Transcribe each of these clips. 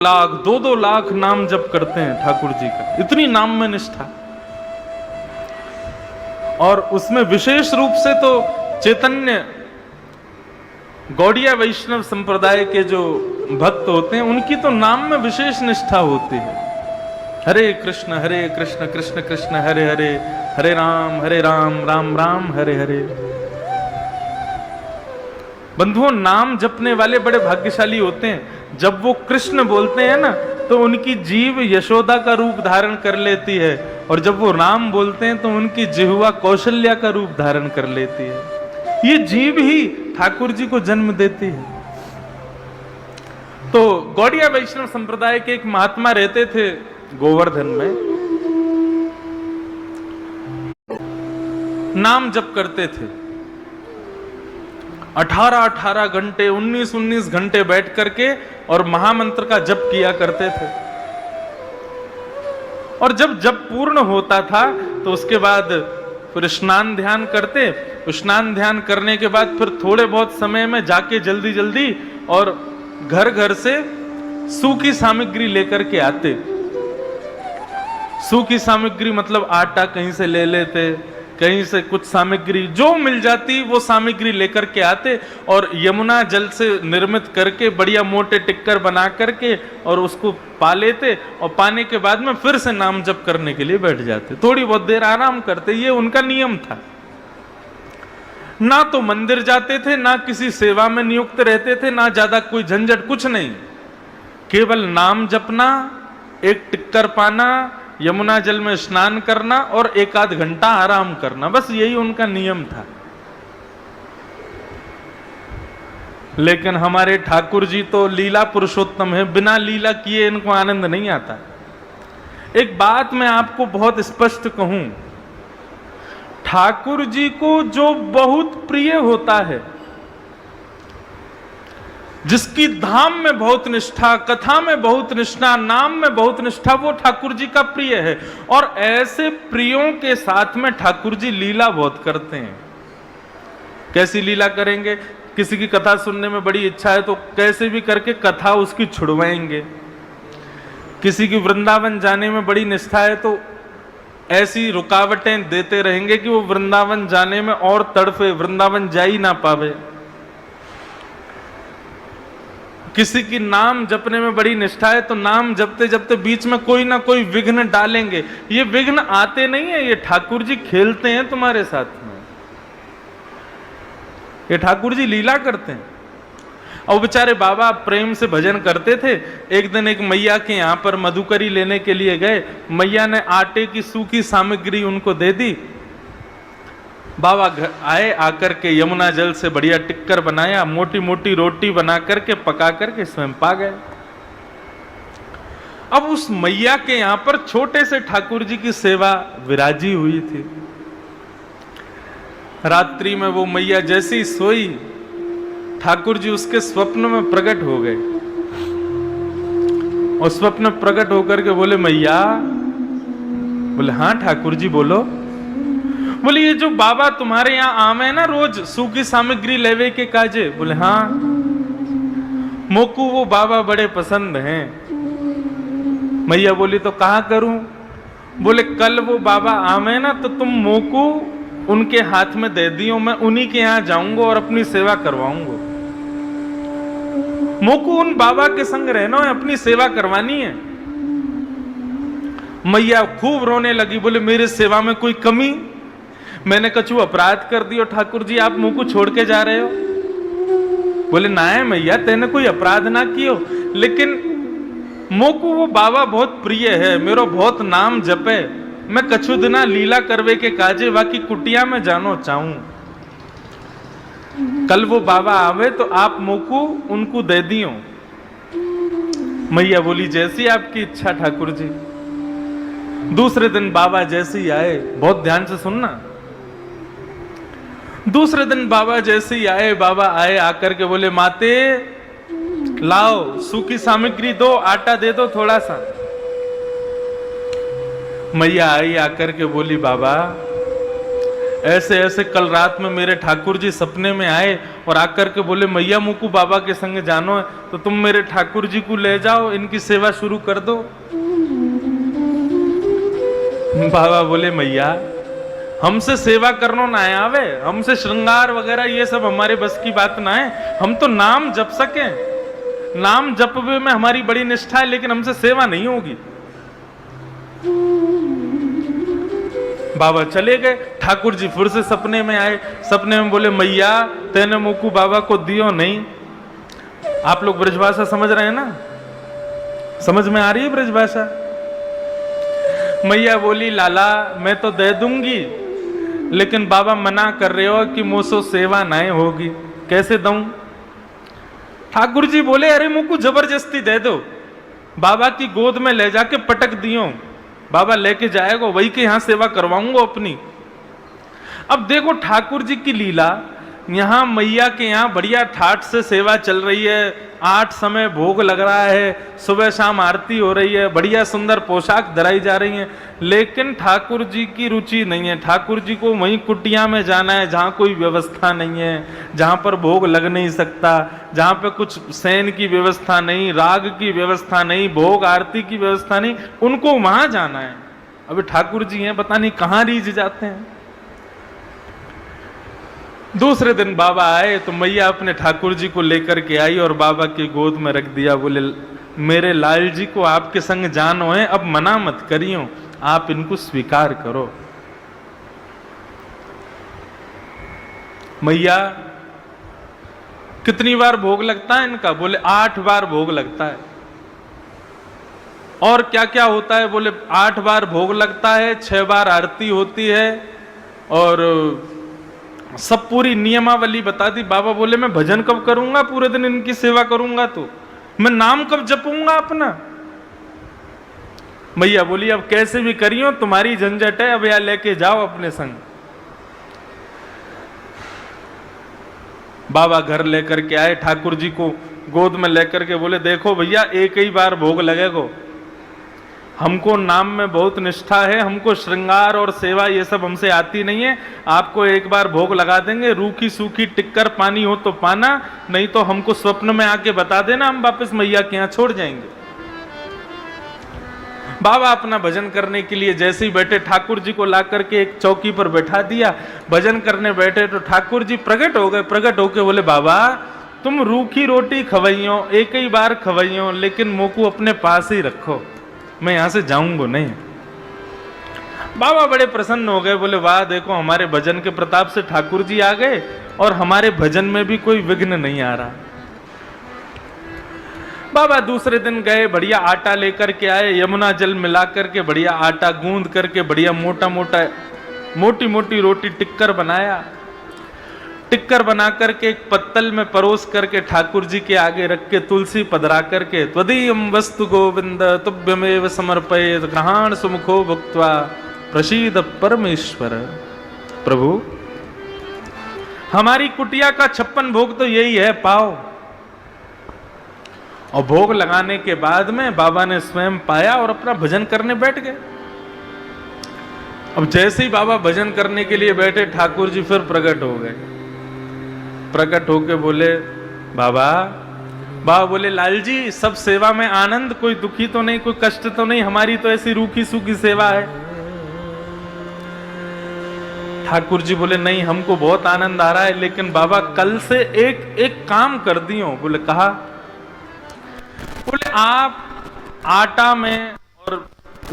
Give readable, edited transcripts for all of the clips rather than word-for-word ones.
लाख 2-2 लाख नाम जप करते हैं ठाकुर जी का, इतनी नाम में निष्ठा। और उसमें विशेष रूप से तो चैतन्य गौड़िया वैष्णव संप्रदाय के जो भक्त होते हैं उनकी तो नाम में विशेष निष्ठा होती है। हरे कृष्ण कृष्ण कृष्ण हरे हरे, हरे राम राम राम हरे हरे। बंधुओं, नाम जपने वाले बड़े भाग्यशाली होते हैं। जब वो कृष्ण बोलते हैं ना तो उनकी जीभ यशोदा का रूप धारण कर लेती है, और जब वो राम बोलते हैं तो उनकी जिह्वा कौशल्या का रूप धारण कर लेती है। ये जीभ ही ठाकुर जी को जन्म देती है। तो गौड़िया वैष्णव संप्रदाय के एक महात्मा रहते थे गोवर्धन में, नाम जप करते थे 18-18 घंटे 19-19 घंटे बैठ करके, और महामंत्र का जप किया करते थे। और जब जप पूर्ण होता था तो उसके बाद फिर स्नान ध्यान करते। स्नान ध्यान करने के बाद फिर थोड़े बहुत समय में जाके जल्दी जल्दी और घर घर से सूखी सामग्री लेकर के आते। सूखी सामग्री मतलब आटा कहीं से ले लेते, कहीं से कुछ सामग्री जो मिल जाती वो सामग्री लेकर के आते, और यमुना जल से निर्मित करके बढ़िया मोटे टिक्कर बना करके और उसको पा लेते, और पाने के बाद में फिर से नाम जप करने के लिए बैठ जाते। थोड़ी बहुत देर आराम करते, ये उनका नियम था। ना तो मंदिर जाते थे, ना किसी सेवा में नियुक्त रहते थे, ना ज्यादा कोई झंझट, कुछ नहीं। केवल नाम जपना, एक टिक्कर पाना, यमुना जल में स्नान करना और 1-8 घंटा आराम करना, बस यही उनका नियम था। लेकिन हमारे ठाकुर जी तो लीला पुरुषोत्तम है, बिना लीला किए इनको आनंद नहीं आता। एक बात मैं आपको बहुत स्पष्ट कहूं, ठाकुर जी को जो बहुत प्रिय होता है, जिसकी धाम में बहुत निष्ठा, कथा में बहुत निष्ठा, नाम में बहुत निष्ठा, वो ठाकुर जी का प्रिय है। और ऐसे प्रियों के साथ में ठाकुर जी लीला बहुत करते हैं। कैसी लीला करेंगे? किसी की कथा सुनने में बड़ी इच्छा है तो कैसे भी करके कथा उसकी छुड़वाएंगे। किसी की वृंदावन जाने में बड़ी निष्ठा है तो ऐसी रुकावटें देते रहेंगे कि वो वृंदावन जाने में और तड़फे, वृंदावन जा ही ना पावे। किसी की नाम जपने में बड़ी निष्ठा है तो नाम जपते जपते बीच में कोई ना कोई विघ्न डालेंगे। ये विघ्न आते नहीं है, ये ठाकुर जी खेलते हैं तुम्हारे साथ में, ये ठाकुर जी लीला करते हैं। और बेचारे बाबा प्रेम से भजन करते थे। एक दिन एक मैया के यहाँ पर मधुकरी लेने के लिए गए, मैया ने आटे की सूखी सामग्री उनको दे दी। बाबा आए, आकर के यमुना जल से बढ़िया टिक्कर बनाया, मोटी मोटी रोटी बना करके पका करके स्वयं पा गए। अब उस मैया के यहां पर छोटे से ठाकुर जी की सेवा विराजी हुई थी। रात्रि में वो मैया जैसी ही सोई, ठाकुर जी उसके स्वप्न में प्रकट हो गए, और स्वप्न प्रकट होकर के बोले मैया। बोले हाँ ठाकुर जी बोलो। बोले ये जो बाबा तुम्हारे यहाँ आवे है ना रोज सूखी सामग्री लेवे के काजे। बोले हाँ, मोकू वो बाबा बड़े पसंद हैं। मैया बोली तो कहाँ करूं? बोले कल वो बाबा आवे ना तो तुम मोकू उनके हाथ में दे दियो, मैं उन्हीं के यहाँ जाऊंगा और अपनी सेवा करवाऊंगा। मोकू उन बाबा के संग रहना है, अपनी सेवा करवानी है। मैया खूब रोने लगी, बोले मेरे सेवा में कोई कमी? मैंने कछु अपराध कर दियो ठाकुर जी, आप मुंह को छोड़ के जा रहे हो? बोले ना है मैया, तेने कोई अपराध ना कियो, लेकिन मोकू वो बाबा बहुत प्रिय है, मेरो बहुत नाम जपे, मैं कछु दिना लीला करवे के काजे बाकी कुटिया में जानो चाहूं। कल वो बाबा आवे तो आप मोकू उनको दे दियो। मैया बोली जैसी आपकी इच्छा ठाकुर जी। दूसरे दिन बाबा जैसे ही आए, बहुत ध्यान से सुनना, दूसरे दिन बाबा जैसे ही आए, बाबा आए आकर के बोले माते लाओ सूखी सामग्री दो, आटा दे दो थोड़ा सा। मैया आई आकर के बोली बाबा ऐसे ऐसे कल रात में मेरे ठाकुर जी सपने में आए और आकर के बोले मैया मुकु बाबा के संग जानो है, तो तुम मेरे ठाकुर जी को ले जाओ, इनकी सेवा शुरू कर दो। बाबा बोले मैया हमसे सेवा करनो ना आवे, हमसे श्रृंगार वगैरह ये सब हमारे बस की बात ना है, हम तो नाम जप सके, नाम जपवे में हमारी बड़ी निष्ठा है, लेकिन हमसे सेवा नहीं होगी। बाबा चले गए। ठाकुर जी फिर से सपने में आए, सपने में बोले मैया तेने मुकु बाबा को दियो नहीं। आप लोग ब्रजभाषा समझ रहे हैं ना, समझ में आ रही है ब्रजभाषा? मैया बोली लाला मैं तो दे दूंगी, लेकिन बाबा मना कर रहे हो कि मुझसे सेवा नहीं होगी, कैसे दूं? ठाकुर जी बोले अरे मुकु जबरदस्ती दे दो, बाबा की गोद में ले जाके पटक दियो, बाबा लेके जाएगा, वही के यहां सेवा करवाऊंगा अपनी। अब देखो ठाकुर जी की लीला, यहां मैया के यहां बढ़िया ठाठ से सेवा चल रही है, 8 समय भोग लग रहा है, सुबह शाम आरती हो रही है, बढ़िया सुंदर पोशाक धराई जा रही है, लेकिन ठाकुर जी की रुचि नहीं है। ठाकुर जी को वहीं कुटिया में जाना है जहां कोई व्यवस्था नहीं है, जहां पर भोग लग नहीं सकता, जहां पे कुछ शयन की व्यवस्था नहीं, राग की व्यवस्था नहीं, भोग आरती की व्यवस्था नहीं, उनको वहां जाना है। अभी ठाकुर जी हैं पता नहीं कहां रीझ जाते हैं। दूसरे दिन बाबा आए तो मैया अपने ठाकुर जी को लेकर के आई और बाबा की गोद में रख दिया। बोले मेरे लाल जी को आपके संग जानो है, अब मना मत करियो, आप इनको स्वीकार करो। मैया कितनी बार भोग लगता है इनका? बोले 8 बार भोग लगता है। और क्या क्या होता है? बोले 8 बार भोग लगता है, 6 बार आरती होती है, और सब पूरी नियमावली बता दी। बाबा बोले मैं भजन कब करूंगा, पूरे दिन इनकी सेवा करूंगा, तो मैं नाम कब जपूंगा अपना? मैया बोली अब कैसे भी करियो, तुम्हारी झंझट है, अब यहां लेके जाओ अपने संग। बाबा घर लेकर के आए, ठाकुर जी को गोद में लेकर के बोले देखो भैया एक ही बार भोग लगेगा, हमको नाम में बहुत निष्ठा है, हमको श्रृंगार और सेवा ये सब हमसे आती नहीं है, आपको एक बार भोग लगा देंगे, रूखी सूखी टिक्कर पानी हो तो पाना, नहीं तो हमको स्वप्न में आके बता देना, हम वापस मैया के यहां छोड़ जाएंगे। बाबा अपना भजन करने के लिए जैसे ही बैठे, ठाकुर जी को ला करके एक चौकी पर बैठा दिया, भजन करने बैठे तो ठाकुर जी प्रकट हो गए। प्रकट होके बोले बाबा तुम रूखी रोटी खवाइयो, एक ही बार खवाइयो, लेकिन मोकू अपने पास ही रखो, मैं यहां से जाऊंगा नहीं। बाबा बड़े प्रसन्न हो गए, बोले वाह देखो हमारे भजन के प्रताप से ठाकुर जी आ गए और हमारे भजन में भी कोई विघ्न नहीं आ रहा। बाबा दूसरे दिन गए, बढ़िया आटा लेकर के आए, यमुना जल मिला करके बढ़िया आटा गूंद करके बढ़िया मोटा मोटा मोटी मोटी रोटी टिक्कर बनाया। टिक्कर बना करके एक पत्तल में परोस करके ठाकुर जी के आगे रख के तुलसी पधरा करके त्वदीयम वस्तु गोविंद तुभ्यमेव समर्पयेत् ग्रहाण सुमुखो भुक्त्वा प्रसीद परमेश्वर। प्रभु हमारी कुटिया का 56 भोग तो यही है, पाओ। और भोग लगाने के बाद में बाबा ने स्वयं पाया और अपना भजन करने बैठ गए। अब जैसे ही बाबा भजन करने के लिए बैठे, ठाकुर जी फिर प्रकट हो गए। प्रकट होके बोले बाबा, बाबा बोले लाल जी सब सेवा में आनंद, कोई दुखी तो नहीं, कोई कष्ट तो नहीं, हमारी तो ऐसी रूखी सूखी सेवा है। ठाकुर जी बोले नहीं हमको बहुत आनंद आ रहा है, लेकिन बाबा कल से एक काम कर दियो। बोले कहा? बोले आप आटा में और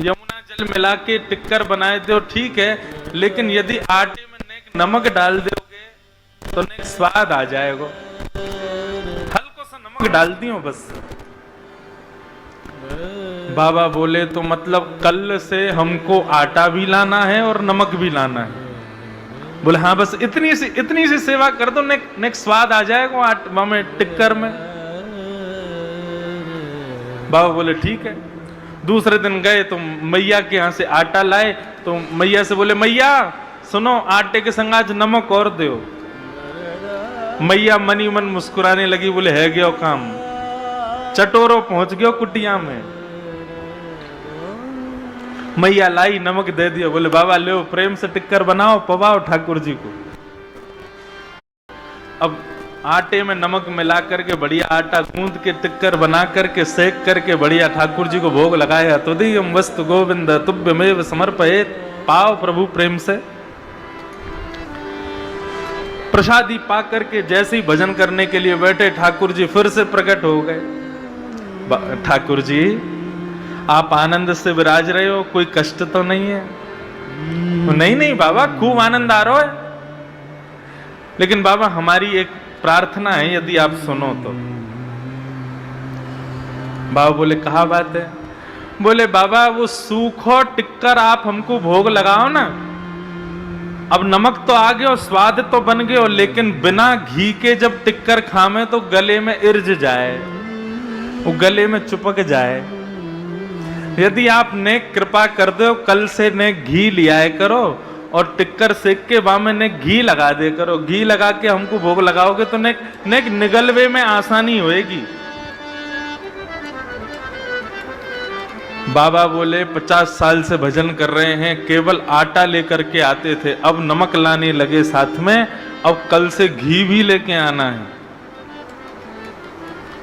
यमुना जल मिला के टिक्कर बनाए दो ठीक है, लेकिन यदि आटे में नमक डाल दोगे तो नेक स्वाद आ जाएगा, हल्को सा नमक डाल दियो बस। बाबा बोले तो मतलब कल से हमको आटा भी लाना है और नमक भी लाना है? बोले हाँ बस इतनी सी सेवा कर दो, नेक स्वाद आ जाएगा आटा में टिक्कर में। बाबा बोले ठीक है। दूसरे दिन गए तो मैया के यहां से आटा लाए, तो मैया से बोले मैया सुनो आटे के संग आज नमक और दो। मैया मनी मन मुस्कुराने लगी, बोले है गयो काम, चटोरो पहुंच गयो कुटिया में। मैया लाई, नमक दे दिया, बोले बाबा लो प्रेम से टिक्कर बनाओ, पवाओ ठाकुर जी को। अब आटे में नमक मिला करके बढ़िया आटा गूंद के टिक्कर बना करके सेक करके बढ़िया ठाकुर जी को भोग लगाया। तो दीयम वस्तु गोविंद तुभ्यमेव समर्पयेत्, पाओ प्रभु प्रेम से। प्रसादी पा करके जैसे ही भजन करने के लिए बैठे, ठाकुर जी फिर से प्रकट हो गए। ठाकुर जी आप आनंद से विराज रहे हो, कोई कष्ट तो नहीं है? नहीं नहीं बाबा, खूब आनंद आ रहा है, लेकिन बाबा हमारी एक प्रार्थना है, यदि आप सुनो तो। बाबा बोले कहा बात है? बोले बाबा वो सूखो टिक्कर आप हमको भोग लगाओ ना। अब नमक तो आ गया, स्वाद तो बन गया, लेकिन बिना घी के जब टिक्कर खामे तो गले में इर्ज जाए, वो गले में चिपक जाए। यदि आप ने कृपा कर दो, कल से ने घी लियाए करो और टिक्कर सेक के बामे ने घी लगा दे करो। घी लगा के हमको भोग लगाओगे तो ने निगलवे में आसानी होएगी। बाबा बोले 50 साल से भजन कर रहे हैं, केवल आटा लेकर के आते थे, अब नमक लाने लगे साथ में, अब कल से घी भी लेके आना है।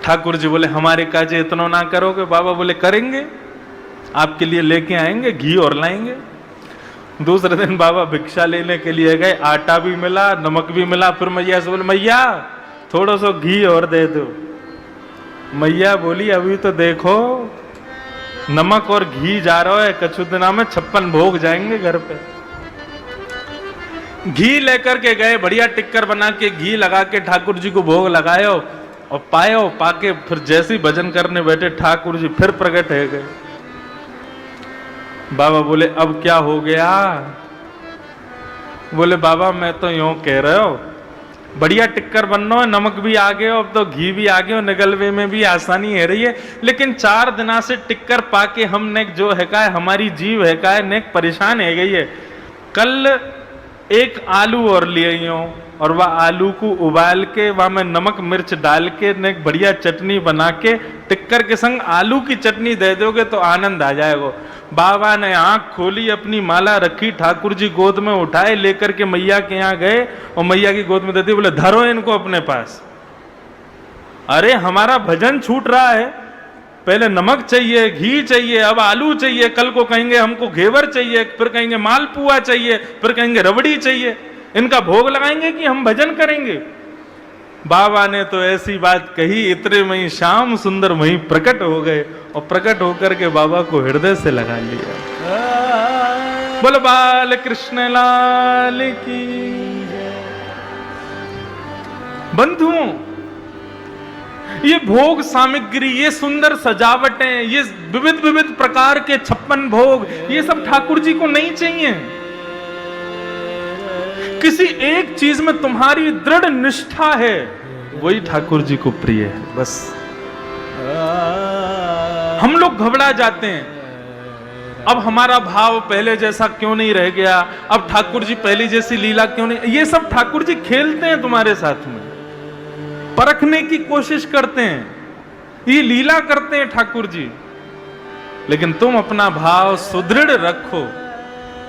ठाकुर जी बोले हमारे काजे इतना ना करोगे? बाबा बोले करेंगे, आपके लिए लेके आएंगे, घी और लाएंगे। दूसरे दिन बाबा भिक्षा लेने के लिए गए, आटा भी मिला, नमक भी मिला। फिर मैया से बोले मैया थोड़ा सा घी और दे दो। मैया बोली अभी तो देखो नमक और घी जा रहा है, कछु दिना में 56 भोग जाएंगे घर पे। घी लेकर के गए, बढ़िया टिक्कर बना के घी लगा के ठाकुर जी को भोग लगायो और पायो। पाके फिर जैसे ही भजन करने बैठे, ठाकुर जी फिर प्रकट हो गए। बाबा बोले अब क्या हो गया? बोले बाबा मैं तो यूं कह रहे हो, बढ़िया टिक्कर बनना है, नमक भी आ गया, अब तो घी भी आ गया, निगलवे में भी आसानी है रही है, लेकिन 4 दिना से टिक्कर पाके हमने जो है का हमारी जीव है का ने परेशान है गई है। कल एक आलू और लिए यूं, और वह आलू को उबाल के वह में नमक मिर्च डाल के ने बढ़िया चटनी बना के टिक्कर के संग आलू की चटनी दे दोगे तो आनंद आ जाएगा। बाबा ने आंख खोली, अपनी माला रखी, ठाकुर जी गोद में उठाए, लेकर के मैया के यहाँ गए और मैया की गोद में दे दी। बोले धरो इनको अपने पास। अरे हमारा भजन छूट रहा है, पहले नमक चाहिए, घी चाहिए, अब आलू चाहिए, कल को कहेंगे हमको घेवर चाहिए, फिर कहेंगे मालपुआ चाहिए, फिर कहेंगे रबड़ी चाहिए। इनका भोग लगाएंगे कि हम भजन करेंगे? बाबा ने तो ऐसी बात कही, इतने में ही श्याम सुंदर वहीं प्रकट हो गए और प्रकट होकर के बाबा को हृदय से लगा लिया। बोलो बाल कृष्ण लाल की। बंधुओं, ये भोग सामग्री, ये सुंदर सजावटें, ये विविध विविध प्रकार के 56 भोग, ये सब ठाकुर जी को नहीं चाहिए। किसी एक चीज में तुम्हारी दृढ़ निष्ठा है, वही ठाकुर जी को प्रिय है। बस हम लोग घबरा जाते हैं, अब हमारा भाव पहले जैसा क्यों नहीं रह गया, अब ठाकुर जी पहले जैसी लीला क्यों नहीं। ये सब ठाकुर जी खेलते हैं तुम्हारे साथ में, परखने की कोशिश करते हैं, ये लीला करते हैं ठाकुर जी। लेकिन तुम अपना भाव सुदृढ़ रखो,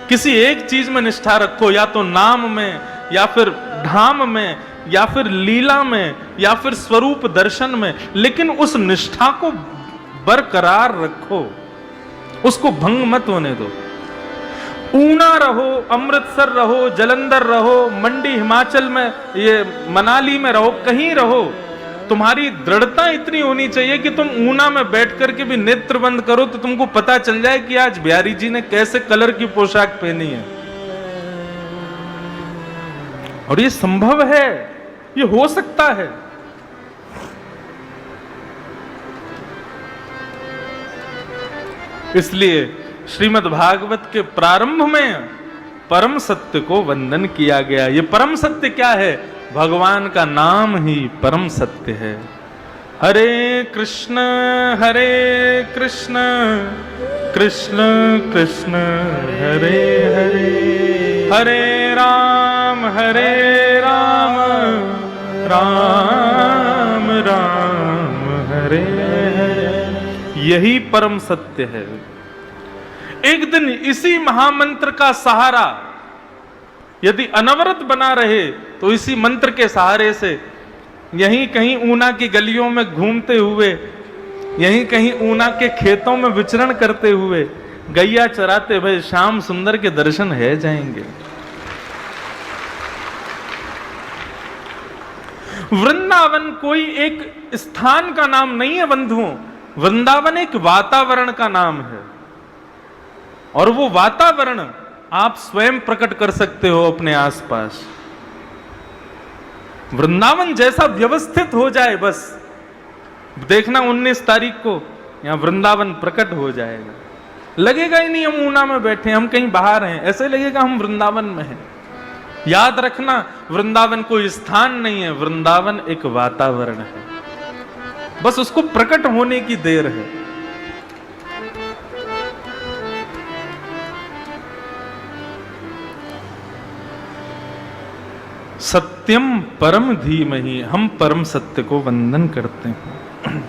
किसी एक चीज में निष्ठा रखो, या तो नाम में, या फिर धाम में, या फिर लीला में, या फिर स्वरूप दर्शन में, लेकिन उस निष्ठा को बरकरार रखो, उसको भंग मत होने दो। ऊना रहो, अमृतसर रहो, जलंधर रहो, मंडी हिमाचल में, ये मनाली में रहो, कहीं रहो, तुम्हारी दृढ़ता इतनी होनी चाहिए कि तुम ऊना में बैठ करके भी नेत्र बंद करो तो तुमको पता चल जाए कि आज बिहारी जी ने कैसे कलर की पोशाक पहनी है। और ये संभव है, ये हो सकता है। इसलिए श्रीमद् भागवत के प्रारंभ में परम सत्य को वंदन किया गया। ये परम सत्य क्या है? भगवान का नाम ही परम सत्य है। हरे कृष्ण कृष्ण कृष्ण हरे हरे, हरे राम राम राम हरे हरे। यही परम सत्य है। एक दिन इसी महामंत्र का सहारा यदि अनवरत बना रहे तो इसी मंत्र के सहारे से यहीं कहीं ऊना की गलियों में घूमते हुए, यहीं कहीं ऊना के खेतों में विचरण करते हुए, गैया चराते हुए श्याम सुंदर के दर्शन है जाएंगे। वृंदावन कोई एक स्थान का नाम नहीं है बंधुओं, वृंदावन एक वातावरण का नाम है। और वो वातावरण आप स्वयं प्रकट कर सकते हो अपने आसपास। वृंदावन जैसा व्यवस्थित हो जाए, बस देखना 19 तारीख को यहां वृंदावन प्रकट हो जाएगा। लगेगा ही नहीं हम ऊना में बैठे, हम कहीं बाहर हैं, ऐसे लगेगा हम वृंदावन में हैं। याद रखना, वृंदावन कोई स्थान नहीं है, वृंदावन एक वातावरण है, बस उसको प्रकट होने की देर है। सत्यम परम धीमहि, हम परम सत्य को वंदन करते हैं।